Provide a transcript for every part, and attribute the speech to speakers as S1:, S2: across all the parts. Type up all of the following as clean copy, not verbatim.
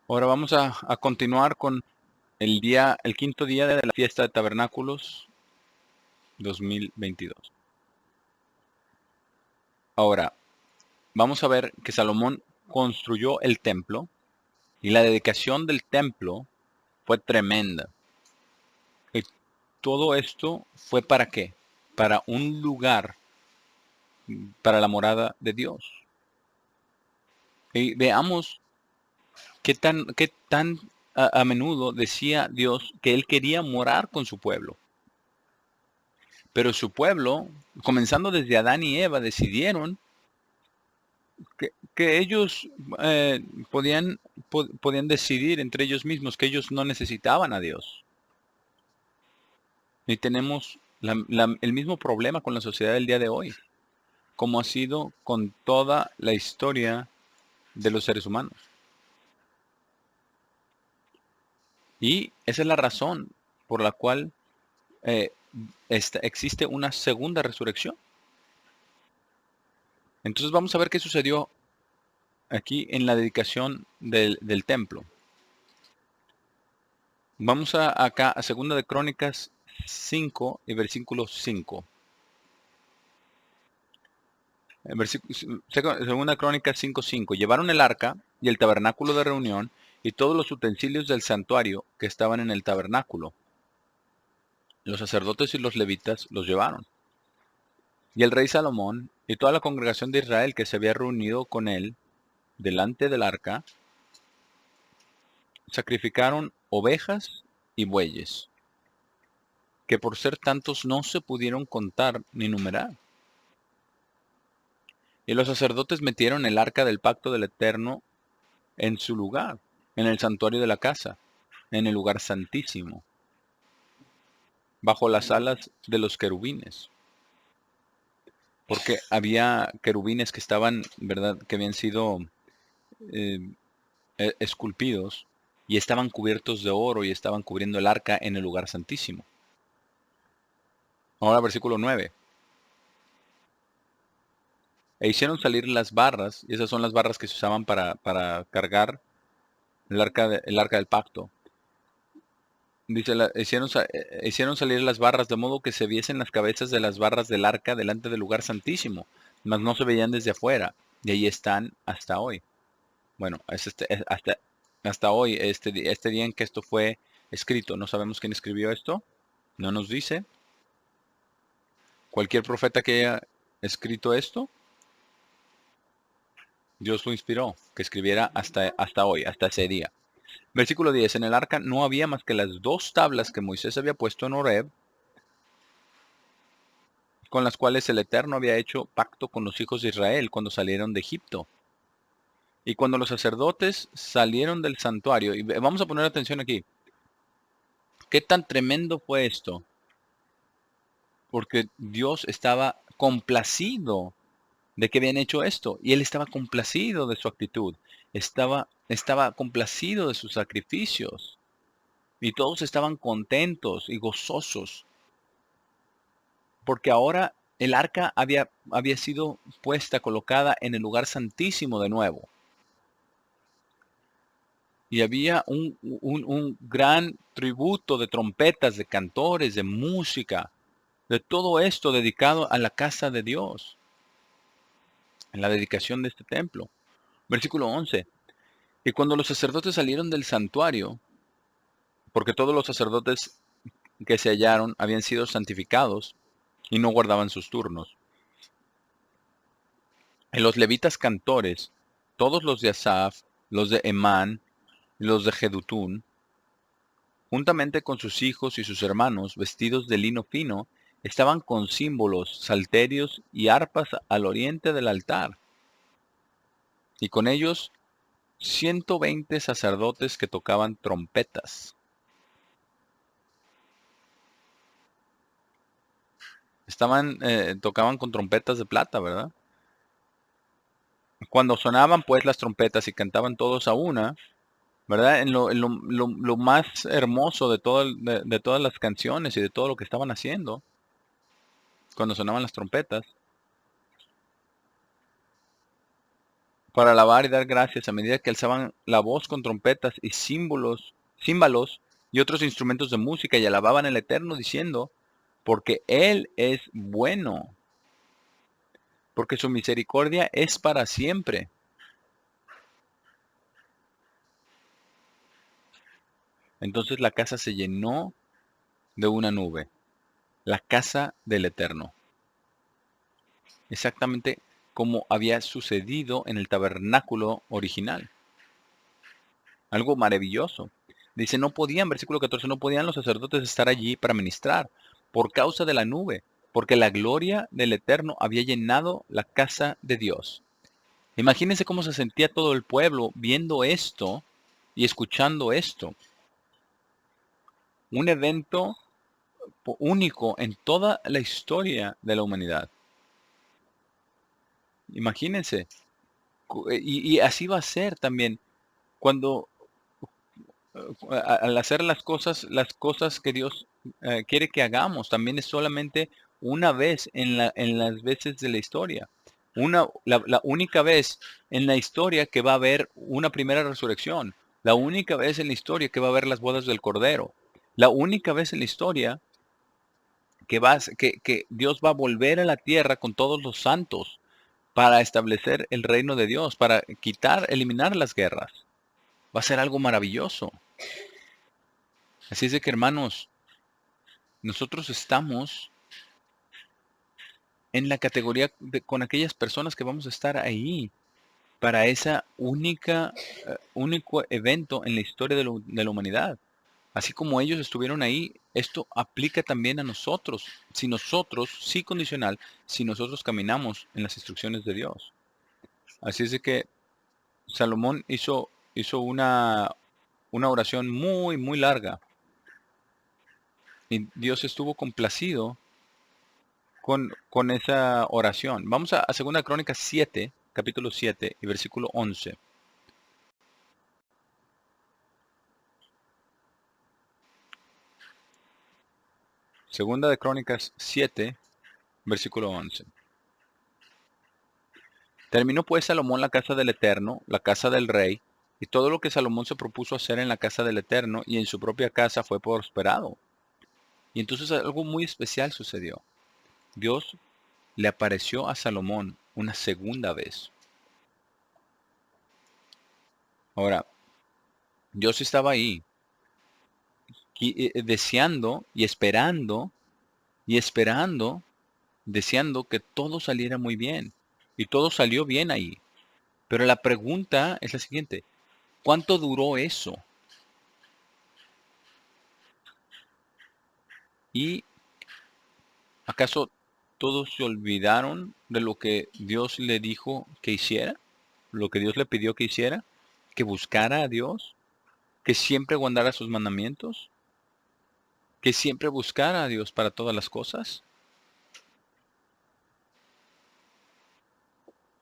S1: Ahora vamos a continuar con el quinto día de la fiesta de tabernáculos 2022. Ahora, vamos a ver que Salomón construyó el templo y la dedicación del templo fue tremenda. Y todo esto fue ¿para qué? Para un lugar, para la morada de Dios. Y veamos qué tan a menudo decía Dios que él quería morar con su pueblo. Pero su pueblo, comenzando desde Adán y Eva, decidieron que ellos eh, podían, podían decidir entre ellos mismos que ellos no necesitaban a Dios. Y tenemos el mismo problema con la sociedad del día de hoy, como ha sido con toda la historia de los seres humanos. Y esa es la razón por la cual eh, existe una segunda resurrección. Entonces vamos a ver qué sucedió aquí en la dedicación del templo. Vamos acá a Segunda de Crónicas 5 y versículo 5. Segunda Crónicas 5:5. Llevaron el arca y el tabernáculo de reunión y todos los utensilios del santuario que estaban en el tabernáculo. Los sacerdotes y los levitas los llevaron. Y el rey Salomón y toda la congregación de Israel que se había reunido con él delante del arca, sacrificaron ovejas y bueyes, que por ser tantos no se pudieron contar ni numerar. Y los sacerdotes metieron el arca del pacto del Eterno en su lugar, en el santuario de la casa, en el lugar santísimo, bajo las alas de los querubines. Porque había querubines que estaban, ¿verdad?, que habían sido eh, esculpidos y estaban cubiertos de oro y estaban cubriendo el arca en el lugar santísimo. Ahora versículo 9. E hicieron salir las barras, y esas son las barras que se usaban para cargar el arca del pacto. Dice, hicieron salir las barras de modo que se viesen las cabezas de las barras del arca delante del lugar santísimo, mas no se veían desde afuera, y ahí están hasta hoy. Bueno, hasta hoy, este día en que esto fue escrito. No sabemos quién escribió esto, no nos dice. Cualquier profeta que haya escrito esto, Dios lo inspiró, que escribiera hasta hoy, hasta ese día. Versículo 10. En el arca no había más que las dos tablas que Moisés había puesto en Horeb, con las cuales el Eterno había hecho pacto con los hijos de Israel cuando salieron de Egipto. Y cuando los sacerdotes salieron del santuario, y vamos a poner atención aquí, ¿qué tan tremendo fue esto? Porque Dios estaba complacido de que habían hecho esto, y Él estaba complacido de su actitud, estaba complacido de sus sacrificios, y todos estaban contentos y gozosos, porque ahora el arca había sido puesta, colocada en el lugar santísimo de nuevo. Y había un gran tributo de trompetas, de cantores, de música, de todo esto dedicado a la casa de Dios, en la dedicación de este templo. Versículo 11. Y cuando los sacerdotes salieron del santuario, porque todos los sacerdotes que se hallaron habían sido santificados y no guardaban sus turnos. Y los levitas cantores, todos los de Asaf, los de Emán y los de Jedutún, juntamente con sus hijos y sus hermanos, vestidos de lino fino, estaban con símbolos, salterios y arpas al oriente del altar, y con ellos 120 sacerdotes que tocaban trompetas. Tocaban con trompetas de plata, ¿verdad? Cuando sonaban pues las trompetas y cantaban todos a una, ¿verdad? En lo más hermoso de todas las canciones y de todo lo que estaban haciendo, cuando sonaban las trompetas, para alabar y dar gracias a medida que alzaban la voz con trompetas y címbalos y otros instrumentos de música y alababan al Eterno diciendo, porque Él es bueno, porque su misericordia es para siempre. Entonces la casa se llenó de una nube, la casa del Eterno, exactamente como había sucedido en el tabernáculo original. Algo maravilloso. Dice, no podían, versículo 14, no podían los sacerdotes estar allí para ministrar por causa de la nube, porque la gloria del Eterno había llenado la casa de Dios. Imagínense cómo se sentía todo el pueblo viendo esto y escuchando esto. Un evento único en toda la historia de la humanidad. Imagínense. Y así va a ser también cuando al hacer las cosas que Dios quiere que hagamos, también es solamente una vez en las veces de la historia. La única vez en la historia que va a haber una primera resurrección. La única vez en la historia que va a haber las bodas del Cordero. La única vez en la historia que Dios va a volver a la tierra con todos los santos para establecer el reino de Dios, para eliminar las guerras. Va a ser algo maravilloso. Así es de que, hermanos, nosotros estamos en la categoría con aquellas personas que vamos a estar ahí para esa único evento en la historia de la humanidad. Así como ellos estuvieron ahí, esto aplica también a nosotros. Si nosotros, sí condicional, si nosotros caminamos en las instrucciones de Dios. Así es de que Salomón hizo una oración muy, muy larga. Y Dios estuvo complacido con esa oración. Vamos a 2 Crónicas 7, capítulo 7 y versículo 11. Segunda de Crónicas 7, versículo 11. Terminó pues Salomón la casa del Eterno, la casa del rey, y todo lo que Salomón se propuso hacer en la casa del Eterno y en su propia casa fue prosperado. Y entonces algo muy especial sucedió. Dios le apareció a Salomón una segunda vez. Ahora, Dios estaba ahí, deseando y esperando, deseando que todo saliera muy bien. Y todo salió bien ahí. Pero la pregunta es la siguiente: ¿cuánto duró eso? ¿Y acaso todos se olvidaron de lo que Dios le dijo que hiciera? ¿Lo que Dios le pidió que hiciera? ¿Que buscara a Dios? ¿Que siempre guardara sus mandamientos? ¿Que siempre buscara a Dios para todas las cosas?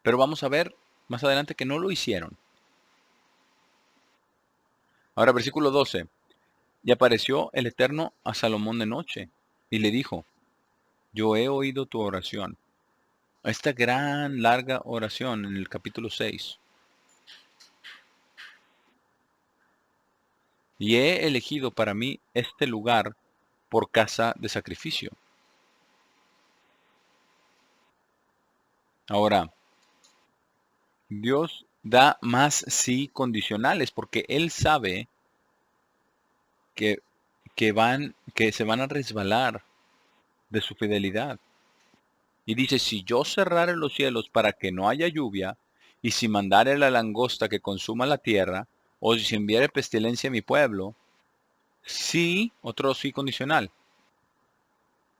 S1: Pero vamos a ver más adelante que no lo hicieron. Ahora, versículo 12. Y apareció el Eterno a Salomón de noche, y le dijo: yo he oído tu oración. Esta gran, larga oración en el capítulo 6. Y he elegido para mí este lugar por casa de sacrificio. Ahora, Dios da más sí condicionales porque Él sabe que, que se van a resbalar de su fidelidad. Y dice: si yo cerrare los cielos para que no haya lluvia, y si mandare la langosta que consuma la tierra, o si enviare pestilencia a mi pueblo, sí, otro sí condicional,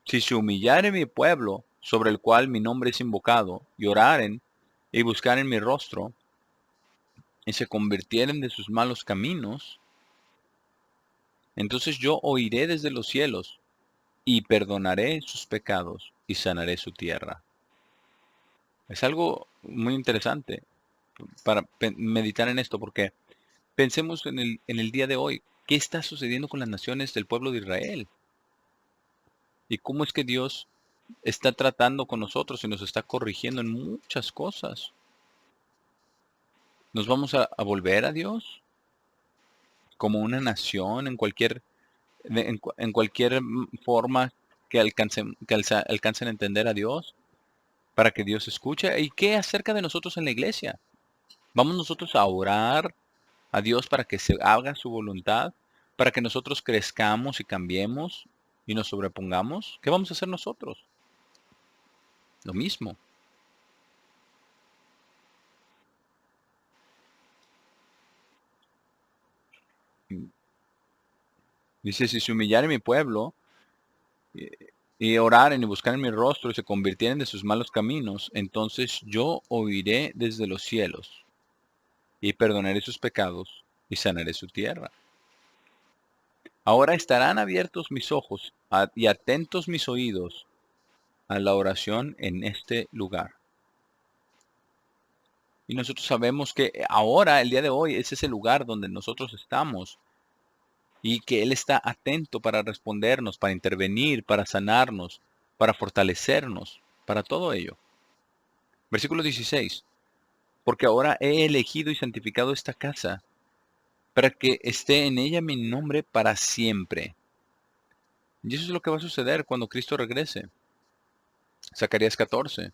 S1: si se humillare mi pueblo, sobre el cual mi nombre es invocado, y oraren, y buscaren mi rostro, y se convirtieren de sus malos caminos, entonces yo oiré desde los cielos, y perdonaré sus pecados, y sanaré su tierra. Es algo muy interesante para meditar en esto, porque pensemos en el día de hoy. ¿Qué está sucediendo con las naciones del pueblo de Israel? ¿Y cómo es que Dios está tratando con nosotros y nos está corrigiendo en muchas cosas? ¿Nos vamos a volver a Dios como una nación en cualquier forma que alcancen a entender a Dios para que Dios escuche? ¿Y qué acerca de nosotros en la iglesia? ¿Vamos nosotros a orar a Dios para que se haga su voluntad, para que nosotros crezcamos y cambiemos y nos sobrepongamos? ¿Qué vamos a hacer nosotros? Lo mismo. Dice, si se humillare mi pueblo y, y oraren y buscaren mi rostro y se convirtieren de sus malos caminos, entonces yo oiré desde los cielos y perdonaré sus pecados y sanaré su tierra. Ahora estarán abiertos mis ojos y atentos mis oídos a la oración en este lugar. Y nosotros sabemos que ahora, el día de hoy, ese es el lugar donde nosotros estamos y que Él está atento para respondernos, para intervenir, para sanarnos, para fortalecernos, para todo ello. Versículo 16. Porque ahora he elegido y santificado esta casa para que esté en ella mi nombre para siempre. Y eso es lo que va a suceder cuando Cristo regrese. Zacarías 14.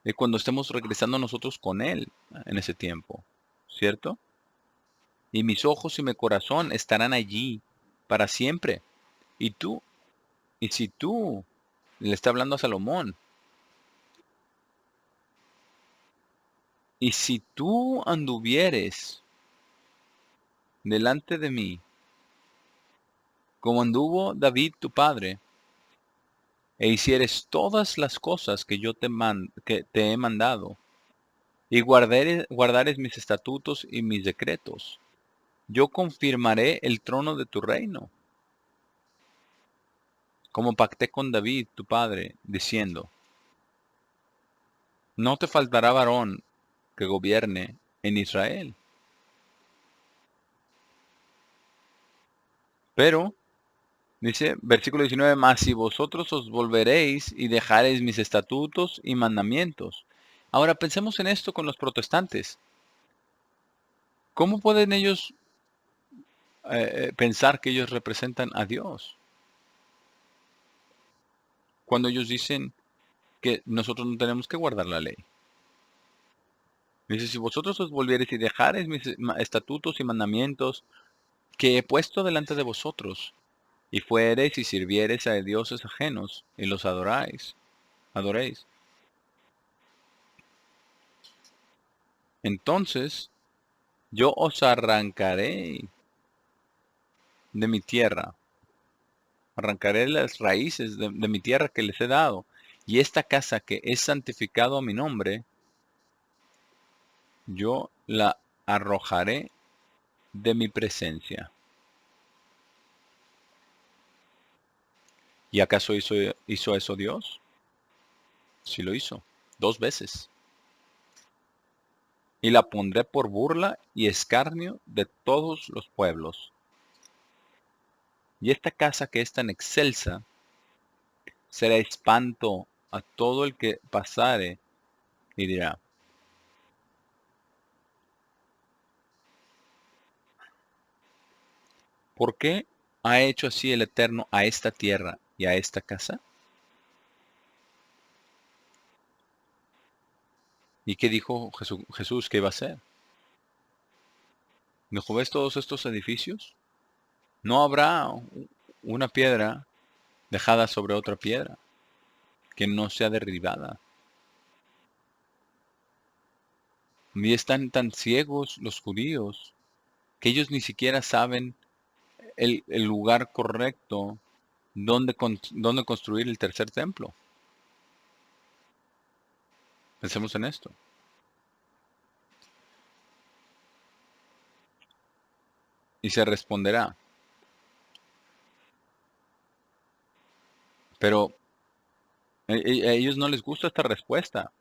S1: Y cuando estemos regresando nosotros con Él en ese tiempo. ¿Cierto? Y mis ojos y mi corazón estarán allí para siempre. Y tú, y si tú, le está hablando a Salomón, y si tú anduvieres delante de mí, como anduvo David tu padre, e hicieres todas las cosas que yo que te he mandado, y guardares mis estatutos y mis decretos, yo confirmaré el trono de tu reino, como pacté con David tu padre, diciendo, no te faltará varón que gobierne en Israel. Pero, dice, versículo 19, mas si vosotros os volveréis y dejaréis mis estatutos y mandamientos. Ahora pensemos en esto con los protestantes. ¿Cómo pueden ellos pensar que ellos representan a Dios cuando ellos dicen que nosotros no tenemos que guardar la ley? Dice, si vosotros os volviereis y dejareis mis estatutos y mandamientos que he puesto delante de vosotros, y fuereis y sirviereis a dioses ajenos, y los adoréis, entonces yo os arrancaré de mi tierra, arrancaré las raíces de mi tierra que les he dado, y esta casa que es santificado a mi nombre, yo la arrojaré de mi presencia. ¿Y acaso hizo eso Dios? Sí lo hizo, 2 veces. Y la pondré por burla y escarnio de todos los pueblos. Y esta casa que es tan excelsa será espanto a todo el que pasare y dirá, ¿por qué ha hecho así el Eterno a esta tierra y a esta casa? ¿Y qué dijo Jesús que iba a hacer? Dijo, ¿ves todos estos edificios? No habrá una piedra dejada sobre otra piedra que no sea derribada. Y están tan ciegos los judíos que ellos ni siquiera saben el lugar correcto donde construir el tercer templo. Pensemos en esto. Y se responderá, pero a ellos no les gusta esta respuesta.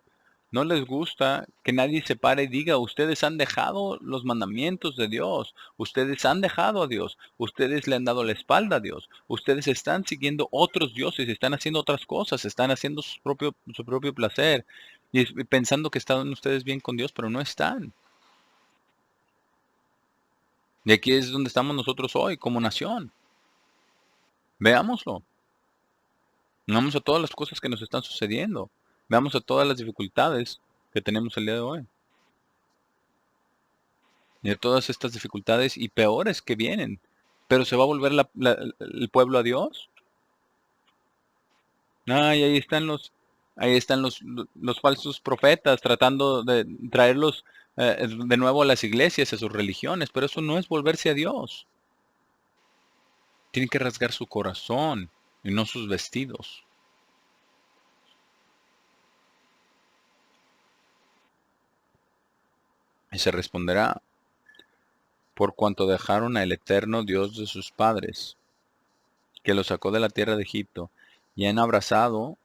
S1: No les gusta que nadie se pare y diga, ustedes han dejado los mandamientos de Dios, ustedes han dejado a Dios, ustedes le han dado la espalda a Dios, ustedes están siguiendo otros dioses, están haciendo otras cosas, están haciendo su propio placer y pensando que están ustedes bien con Dios, pero no están. Y aquí es donde estamos nosotros hoy, como nación. Veámoslo. Veamos a todas las cosas que nos están sucediendo. Veamos a todas las dificultades que tenemos el día de hoy. Y a todas estas dificultades y peores que vienen. Pero se va a volver el pueblo a Dios. Y ahí están los falsos profetas tratando de traerlos de nuevo a las iglesias, a sus religiones. Pero eso no es volverse a Dios. Tienen que rasgar su corazón y no sus vestidos. Y se responderá, por cuanto dejaron al eterno Dios de sus padres, que los sacó de la tierra de Egipto, y han abrazado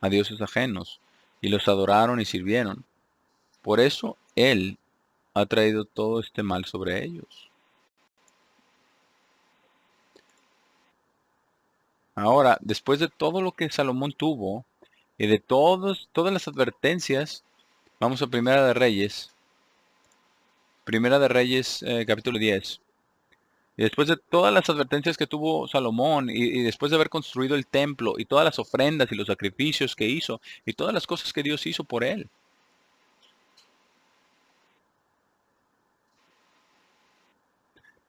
S1: a dioses ajenos, y los adoraron y sirvieron. Por eso Él ha traído todo este mal sobre ellos. Ahora, después de todo lo que Salomón tuvo, y de todas las advertencias, vamos a Primera de Reyes, capítulo 10. Y después de todas las advertencias que tuvo Salomón, y después de haber construido el templo, y todas las ofrendas y los sacrificios que hizo, y todas las cosas que Dios hizo por él.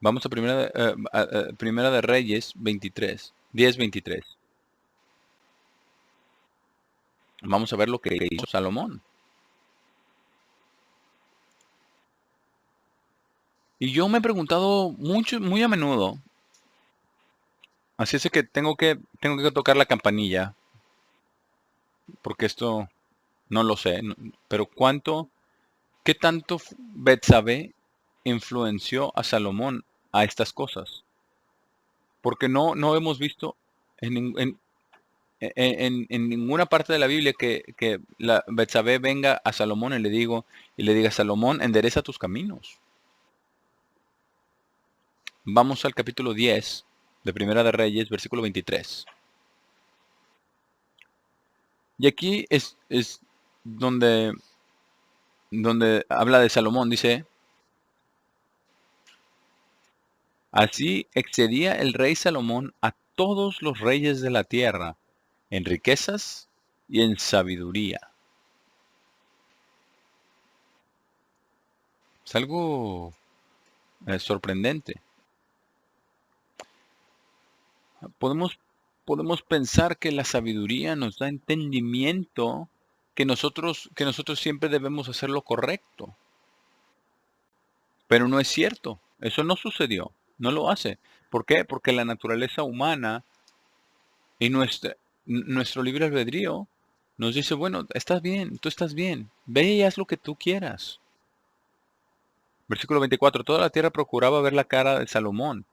S1: Vamos a Primera de Reyes 23, 10:23. Vamos a ver lo que hizo Salomón. Y yo me he preguntado muy a menudo, así es que tengo que tocar la campanilla, porque esto no lo sé, pero ¿qué tanto Betsabé influenció a Salomón a estas cosas? Porque no hemos visto en, nin- en ninguna parte de la Biblia que la Betsabé venga a Salomón y le diga, Salomón, endereza tus caminos. Vamos al capítulo 10 de Primera de Reyes, versículo 23. Y aquí es donde habla de Salomón, dice, así excedía el rey Salomón a todos los reyes de la tierra, en riquezas y en sabiduría. Es algo sorprendente. Podemos, podemos pensar que la sabiduría nos da entendimiento que nosotros siempre debemos hacer lo correcto. Pero no es cierto. Eso no sucedió. No lo hace. ¿Por qué? Porque la naturaleza humana y nuestro libre albedrío nos dice, bueno, estás bien, tú estás bien. Ve y haz lo que tú quieras. Versículo 24. Toda la tierra procuraba ver la cara de Salomón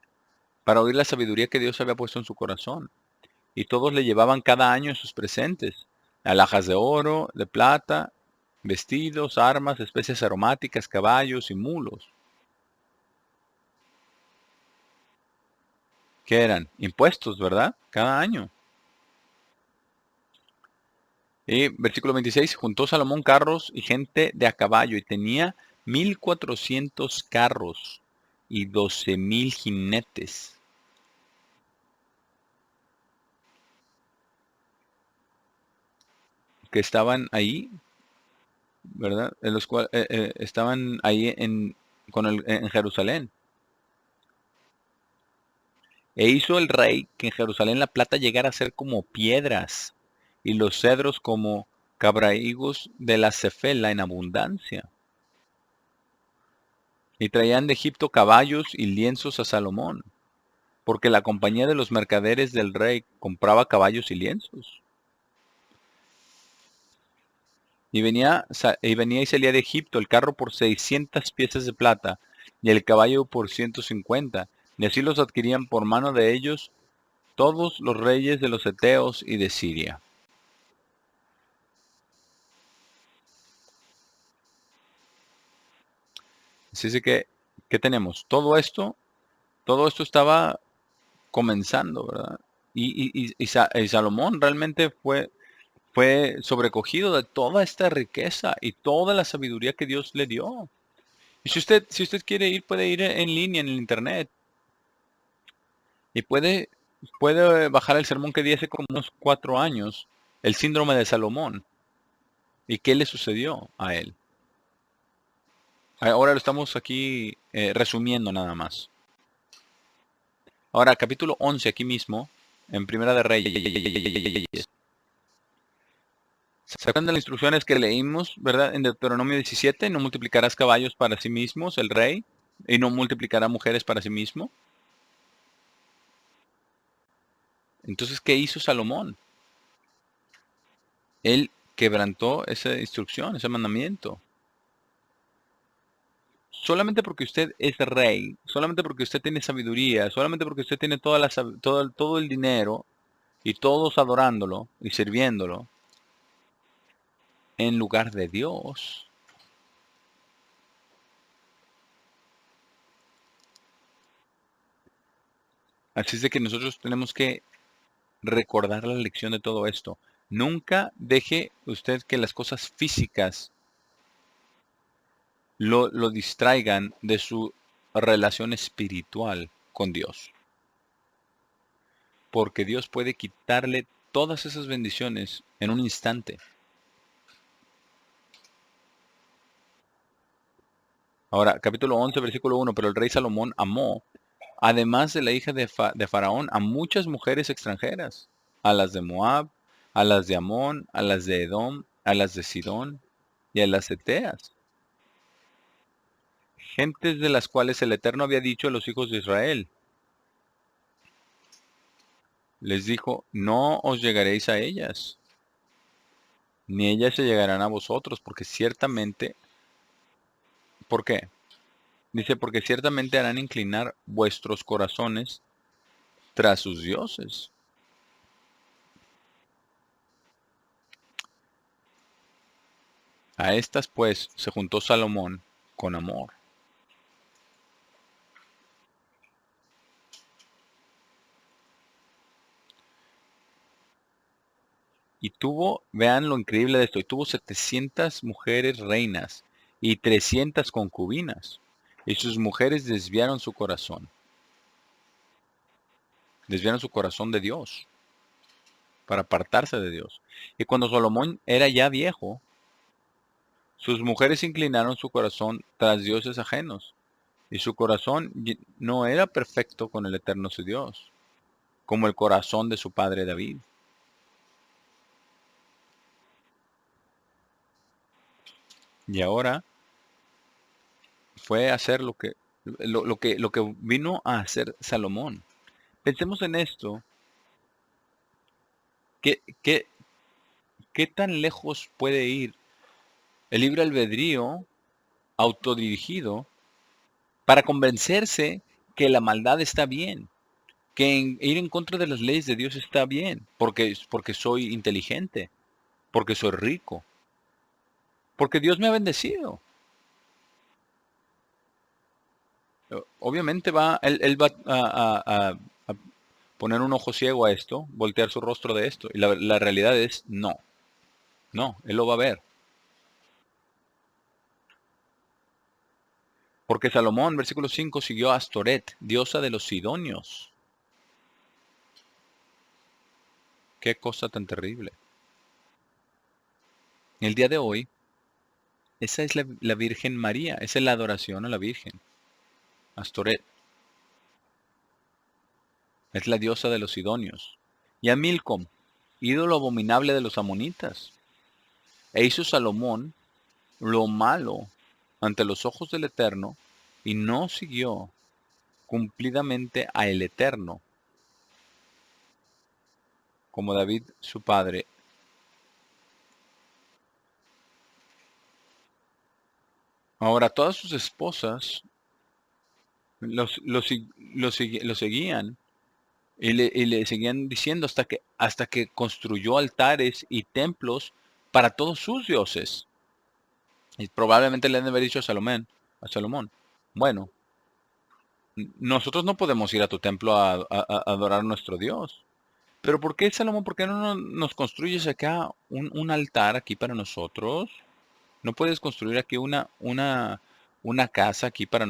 S1: para oír la sabiduría que Dios había puesto en su corazón. Y todos le llevaban cada año sus presentes, alhajas de oro, de plata, vestidos, armas, especias aromáticas, caballos y mulos. ¿Qué eran? Impuestos, ¿verdad? Cada año. Y versículo 26, juntó Salomón carros y gente de a caballo y tenía 1400 carros y 12,000 jinetes que estaban ahí, ¿verdad? En los cuales estaban ahí en Jerusalén. E hizo el rey que en Jerusalén la plata llegara a ser como piedras y los cedros como cabrahigos de la cefela en abundancia. Y traían de Egipto caballos y lienzos a Salomón, porque la compañía de los mercaderes del rey compraba caballos y lienzos. Y venía y salía de Egipto el carro por 600 piezas de plata y el caballo por 150, y así los adquirían por mano de ellos todos los reyes de los Eteos y de Siria. Así es que, ¿qué tenemos? Todo esto estaba comenzando, ¿verdad? Y Salomón realmente fue sobrecogido de toda esta riqueza y toda la sabiduría que Dios le dio. Y si usted quiere ir, puede ir en línea en el internet y puede bajar el sermón que di hace como unos 4 años, el síndrome de Salomón y qué le sucedió a él. Ahora lo estamos aquí resumiendo nada más. Ahora, capítulo 11 aquí mismo, en Primera de Reyes. ¿Se acuerdan de las instrucciones que leímos, verdad? En Deuteronomio 17, no multiplicarás caballos para sí mismos, el rey, y no multiplicará mujeres para sí mismo. Entonces, ¿qué hizo Salomón? Él quebrantó esa instrucción, ese mandamiento. Solamente porque usted es rey, solamente porque usted tiene sabiduría, solamente porque usted tiene todo el dinero y todos adorándolo y sirviéndolo en lugar de Dios. Así es de que nosotros tenemos que recordar la lección de todo esto. Nunca deje usted que las cosas físicas lo distraigan de su relación espiritual con Dios. Porque Dios puede quitarle todas esas bendiciones en un instante. Ahora, capítulo 11, versículo 1, pero el rey Salomón amó, además de la hija de Faraón, a muchas mujeres extranjeras, a las de Moab, a las de Amón, a las de Edom, a las de Sidón y a las eteas, gentes de las cuales el Eterno había dicho a los hijos de Israel. Les dijo, no os llegaréis a ellas, ni ellas se llegarán a vosotros, porque ciertamente, ¿por qué? Dice, porque ciertamente harán inclinar vuestros corazones tras sus dioses. A estas pues se juntó Salomón con amor. Y tuvo, vean lo increíble de esto, y tuvo 700 mujeres reinas y 300 concubinas. Y sus mujeres desviaron su corazón de Dios, para apartarse de Dios. Y cuando Salomón era ya viejo, sus mujeres inclinaron su corazón tras dioses ajenos. Y su corazón no era perfecto con el eterno su Dios, como el corazón de su padre David. Y ahora fue a hacer lo que vino a hacer Salomón. Pensemos en esto. ¿Qué, qué, qué tan lejos puede ir el libre albedrío autodirigido para convencerse que la maldad está bien? Que ir en contra de las leyes de Dios está bien, porque soy inteligente, porque soy rico, porque Dios me ha bendecido. Obviamente él va a poner un ojo ciego a esto, voltear su rostro de esto. Y la realidad es no, no, él lo va a ver. Porque Salomón, versículo 5, siguió a Astoret, diosa de los sidonios. Qué cosa tan terrible. El día de hoy, esa es la Virgen María, esa es la adoración a la Virgen. Astoret es la diosa de los sidonios. Y a Milcom, ídolo abominable de los amonitas. E hizo Salomón lo malo ante los ojos del Eterno y no siguió cumplidamente a el Eterno, como David su padre. Ahora todas sus esposas lo seguían y le seguían diciendo hasta que construyó altares y templos para todos sus dioses. Y probablemente le han de haber dicho a Salomón, bueno, nosotros no podemos ir a tu templo a adorar a nuestro Dios. Pero ¿por qué, Salomón? ¿Por qué no nos construyes acá un altar aquí para nosotros? ¿No puedes construir aquí una casa aquí para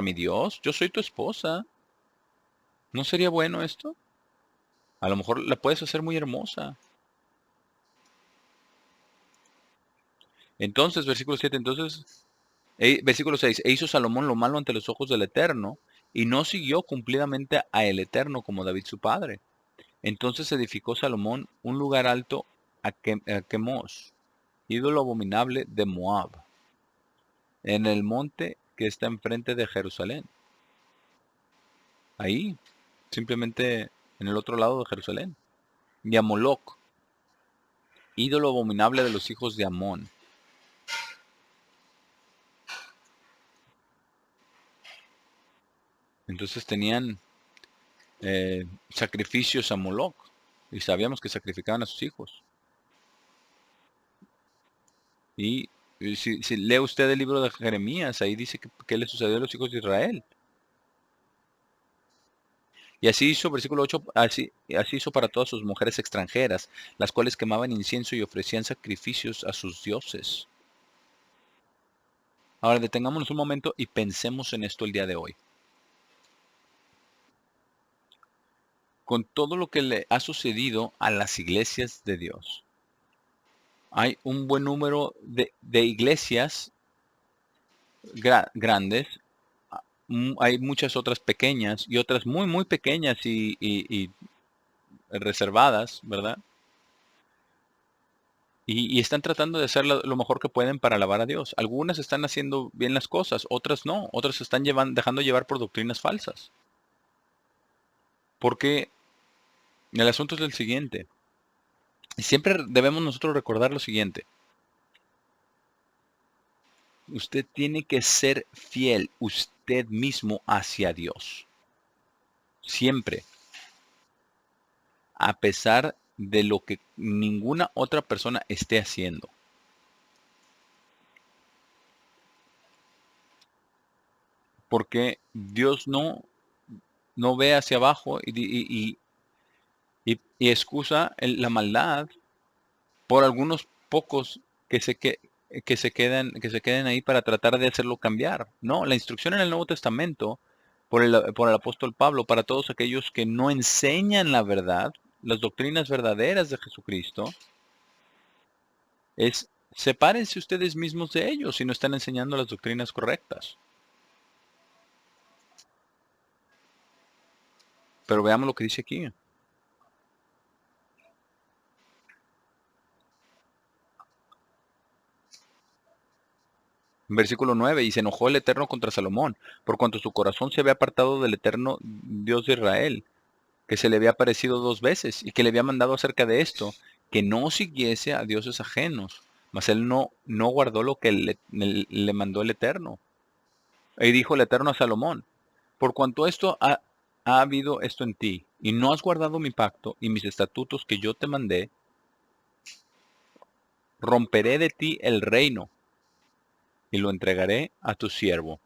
S1: mi Dios. Yo soy tu esposa. ¿No sería bueno esto? A lo mejor la puedes hacer muy hermosa. Entonces, versículo 7, versículo 6, e hizo Salomón lo malo ante los ojos del Eterno, y no siguió cumplidamente a el Eterno como David su padre. Entonces edificó Salomón un lugar alto a Quemos, ídolo abominable de Moab, en el monte que está enfrente de Jerusalén. Ahí, simplemente en el otro lado de Jerusalén. Y a Moloc, ídolo abominable de los hijos de Amón. Entonces tenían sacrificios a Moloc. Y sabíamos que sacrificaban a sus hijos. Y si lee usted el libro de Jeremías, ahí dice que le sucedió a los hijos de Israel. Y así hizo, versículo 8, así hizo para todas sus mujeres extranjeras, las cuales quemaban incienso y ofrecían sacrificios a sus dioses. Ahora detengámonos un momento y pensemos en esto el día de hoy. Con todo lo que le ha sucedido a las iglesias de Dios, hay un buen número de iglesias grandes, hay muchas otras pequeñas y otras muy, muy pequeñas y reservadas, ¿verdad? Y están tratando de hacer lo mejor que pueden para alabar a Dios. Algunas están haciendo bien las cosas, otras no. Otras se están dejando llevar por doctrinas falsas. Porque el asunto es el siguiente. Y siempre debemos nosotros recordar lo siguiente. Usted tiene que ser fiel usted mismo hacia Dios. Siempre. A pesar de lo que ninguna otra persona esté haciendo. Porque Dios no ve hacia abajo y excusa la maldad por algunos pocos que que se queden ahí para tratar de hacerlo cambiar. No, la instrucción en el Nuevo Testamento por el apóstol Pablo para todos aquellos que no enseñan la verdad, las doctrinas verdaderas de Jesucristo, es sepárense ustedes mismos de ellos si no están enseñando las doctrinas correctas. Pero veamos lo que dice aquí. Versículo 9, y se enojó el Eterno contra Salomón, por cuanto su corazón se había apartado del Eterno Dios de Israel, que se le había aparecido 2 veces, y que le había mandado acerca de esto, que no siguiese a dioses ajenos. Mas él no guardó lo que le mandó el Eterno. Y dijo el Eterno a Salomón, por cuanto ha habido esto en ti, y no has guardado mi pacto y mis estatutos que yo te mandé, romperé de ti el reino, y lo entregaré a tu siervo.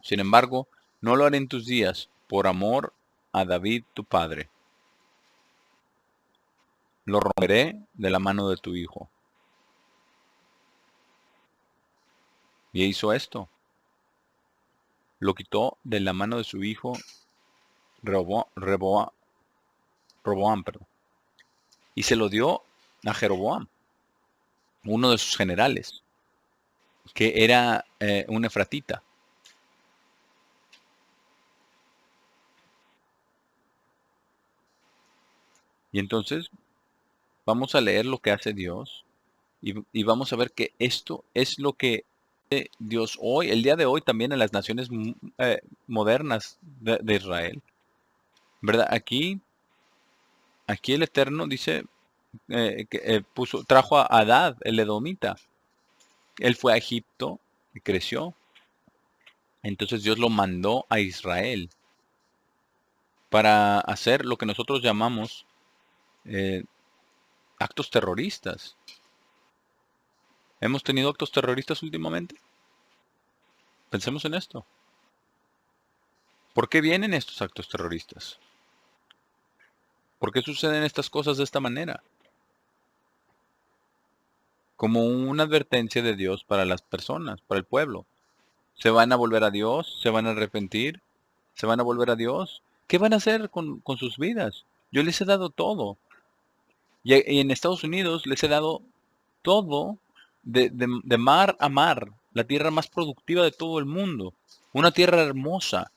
S1: Sin embargo, no lo haré en tus días, por amor a David tu padre. Lo romperé de la mano de tu hijo. Y hizo esto. Lo quitó de la mano de su hijo Roboam, perdón, y se lo dio a Jeroboam, uno de sus generales, que era un efratita. Y entonces vamos a leer lo que hace Dios y vamos a ver que esto es lo que hace Dios hoy, el día de hoy también en las naciones modernas de Israel. ¿Verdad? Aquí el Eterno dice que trajo a Hadad, el edomita. Él fue a Egipto y creció. Entonces Dios lo mandó a Israel para hacer lo que nosotros llamamos eh, actos terroristas. ¿Hemos tenido actos terroristas últimamente? Pensemos en esto. ¿Por qué vienen estos actos terroristas? ¿Por qué suceden estas cosas de esta manera? Como una advertencia de Dios para las personas, para el pueblo. ¿Se van a volver a Dios? ¿Se van a arrepentir? ¿Se van a volver a Dios? ¿Qué van a hacer con sus vidas? Yo les he dado todo. Y en Estados Unidos les he dado todo de mar a mar, la tierra más productiva de todo el mundo. Una tierra hermosa,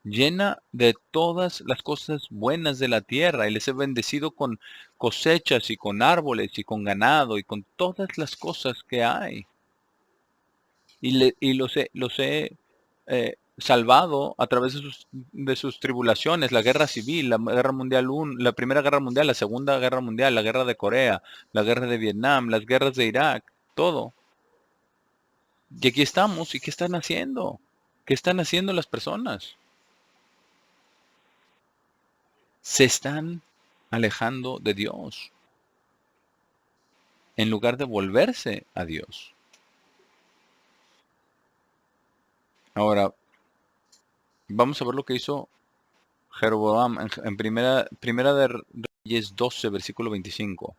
S1: llena de todas las cosas buenas de la tierra. Y les he bendecido con cosechas y con árboles y con ganado y con todas las cosas que hay. Y los he salvado a través de sus tribulaciones, la guerra civil, la guerra mundial 1, la primera guerra mundial, la segunda guerra mundial, la guerra de Corea, la guerra de Vietnam, las guerras de Irak, todo. Y aquí estamos, ¿y qué están haciendo? ¿Qué están haciendo las personas? Se están alejando de Dios en lugar de volverse a Dios. Ahora, vamos a ver lo que hizo Jeroboam en primera de Reyes 12, versículo 25.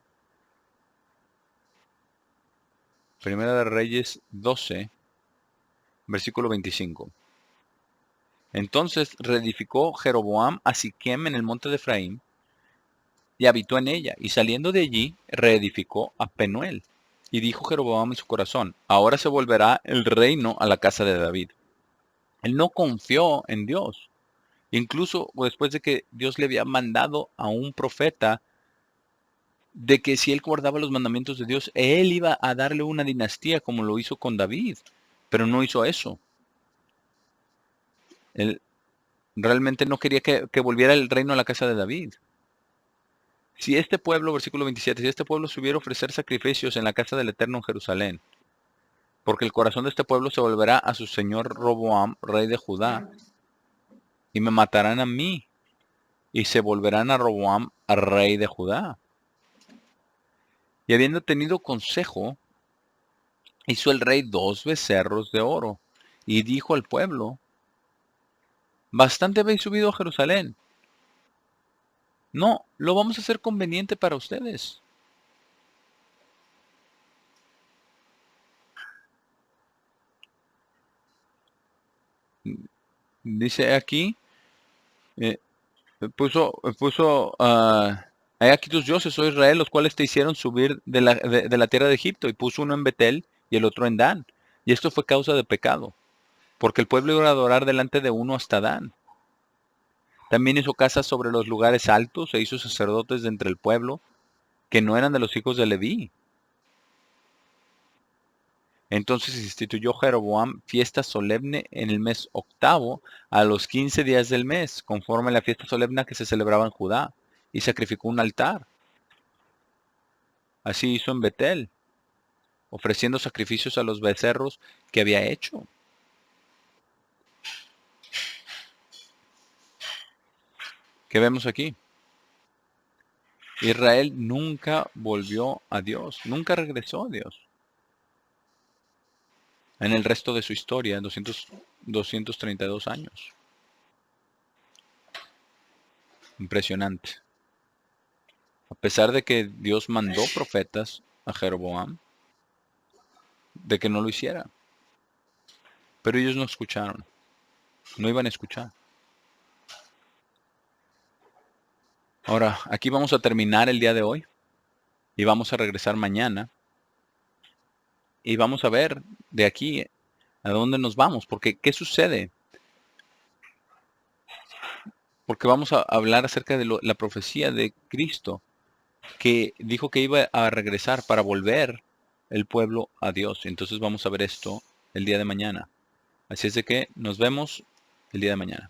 S1: Primera de Reyes 12, versículo 25. Entonces reedificó Jeroboam a Siquem en el monte de Efraín y habitó en ella. Y saliendo de allí, reedificó a Penuel. Y dijo Jeroboam en su corazón, ahora se volverá el reino a la casa de David. Él no confió en Dios. Incluso después de que Dios le había mandado a un profeta de que si él guardaba los mandamientos de Dios, él iba a darle una dinastía como lo hizo con David. Pero no hizo eso. Él realmente no quería que volviera el reino a la casa de David. Si este pueblo, versículo 27, si este pueblo subiera a ofrecer sacrificios en la casa del Eterno en Jerusalén, porque el corazón de este pueblo se volverá a su señor Roboam, rey de Judá, y me matarán a mí, y se volverán a Roboam, rey de Judá. Y habiendo tenido consejo, hizo el rey 2 becerros de oro, y dijo al pueblo, bastante habéis subido a Jerusalén. No, lo vamos a hacer conveniente para ustedes. Dice aquí, eh, he aquí tus dioses, oh Israel, los cuales te hicieron subir de la tierra de Egipto, y puso uno en Betel y el otro en Dan. Y esto fue causa de pecado, porque el pueblo iba a adorar delante de uno hasta Dan. También hizo casas sobre los lugares altos, e hizo sacerdotes de entre el pueblo, que no eran de los hijos de Leví. Entonces instituyó Jeroboam fiesta solemne en el mes octavo, a los 15 días del mes, conforme a la fiesta solemne que se celebraba en Judá, y sacrificó un altar. Así hizo en Betel, ofreciendo sacrificios a los becerros que había hecho. ¿Qué vemos aquí? Israel nunca volvió a Dios, nunca regresó a Dios. En el resto de su historia, 232 años. Impresionante. A pesar de que Dios mandó profetas a Jeroboam, de que no lo hiciera. Pero ellos no escucharon, no iban a escuchar. Ahora, aquí vamos a terminar el día de hoy y vamos a regresar mañana y vamos a ver de aquí a dónde nos vamos, porque ¿qué sucede? Porque vamos a hablar acerca de la profecía de Cristo, que dijo que iba a regresar para volver el pueblo a Dios. Entonces vamos a ver esto el día de mañana. Así es de que nos vemos el día de mañana.